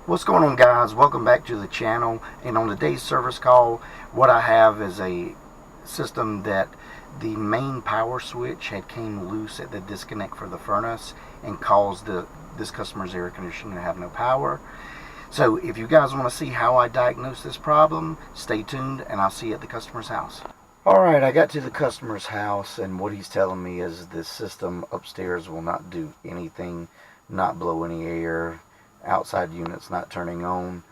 What's going on, guys? Welcome back to the channel. And on today's service call, what I have is a system that the main power switch had came loose at the disconnect for the furnace and caused this customer's air conditioner to have no power. So if you guys want to see how I diagnose this problem, stay tuned and I'll see you at the customer's house. Alright, I got to the customer's house and what he's telling me is this system upstairs will not do anything, not blow any air, outside units not turning on.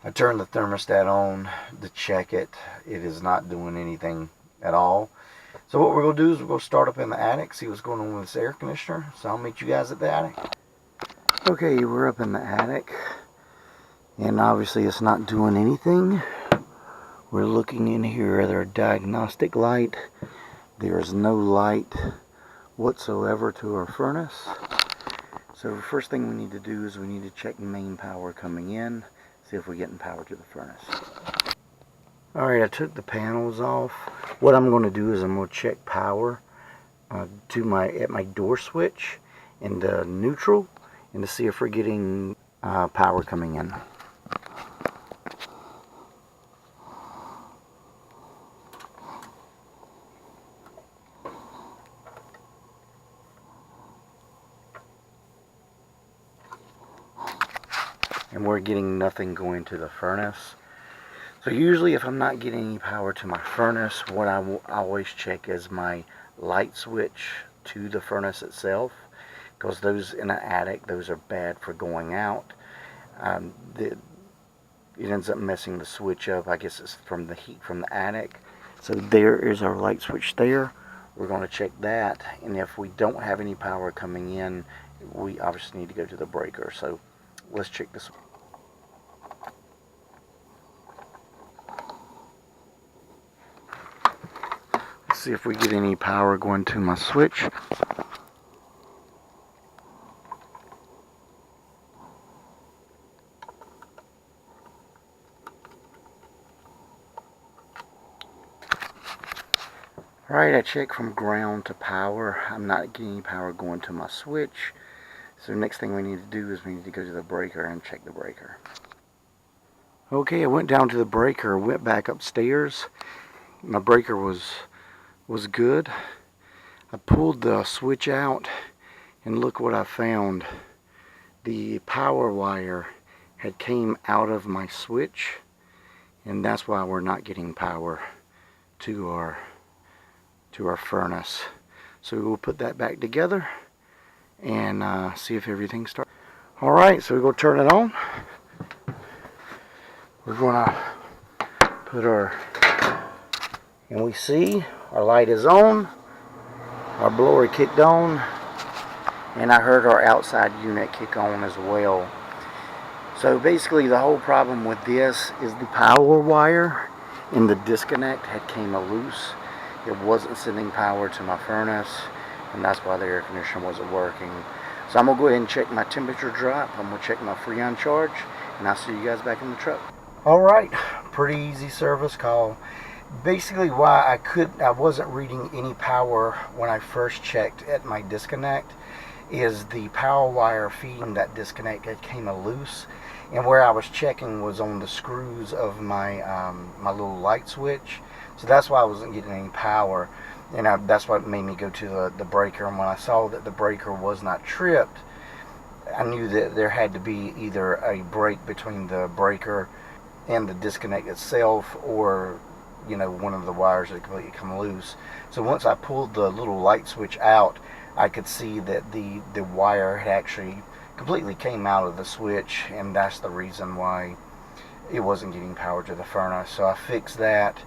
I turned the thermostat on to check it. It is not doing anything at all. So what we're going to do is we're going to start up in the attic, see what's going on with this air conditioner. So I'll meet you guys at the attic. Okay, we're up in the attic and obviously it's not doing anything. We're looking in here at our diagnostic light. There is no light whatsoever to our furnace. So the first thing we need to do is we need to check main power coming in, see if we're getting power to the furnace. Alright, I took the panels off. What I'm going to do is I'm going to check power at my door switch in the neutral and to see if we're getting power coming in. And we're getting nothing going to the furnace. So usually if I'm not getting any power to my furnace, what I will always check is my light switch to the furnace itself, because those in an attic, those are bad for going out. It ends up messing the switch up. I guess it's from the heat from the attic. So there is our light switch there. We're going to check that, and if we don't have any power coming in, we obviously need to go to the breaker. So let's check this. Let's see if we get any power going to my switch. Alright, I checked from ground to power. I'm not getting any power going to my switch. So the next thing we need to do is we need to go to the breaker and check the breaker. Okay, I went down to the breaker, went back upstairs. My breaker was good. I pulled the switch out and look what I found. The power wire had came out of my switch, and that's why we're not getting power to our furnace. So we'll put that back together and see if everything starts. Alright, so we're going to turn it on. We're going to put our, and we see our light is on, our blower kicked on, and I heard our outside unit kick on as well. So basically the whole problem with this is the power wire in the disconnect had came loose. It wasn't sending power to my furnace, and that's why the air conditioner wasn't working. So I'm going to go ahead and check my temperature drop. I'm going to check my Freon charge, and I'll see you guys back in the truck. Alright, pretty easy service call. Basically why I wasn't reading any power when I first checked at my disconnect is the power wire feeding that disconnect that came loose, and where I was checking was on the screws of my my little light switch. So that's why I wasn't getting any power, and that's what made me go to the breaker. And when I saw that the breaker was not tripped, I knew that there had to be either a break between the breaker and the disconnect itself, or one of the wires had completely come loose. So once I pulled the little light switch out, I could see that the wire had actually completely came out of the switch, and that's the reason why it wasn't getting power to the furnace. So I fixed that.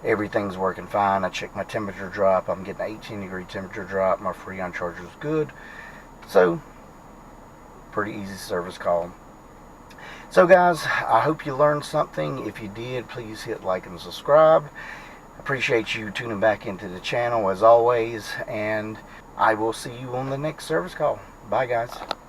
Everything's working fine. I checked my temperature drop. I'm getting an 18-degree temperature drop. My Freon charger is good. So pretty easy service call. So guys, I hope you learned something. If you did, please hit like and subscribe. Appreciate you tuning back into the channel as always, and I will see you on the next service call. Bye guys.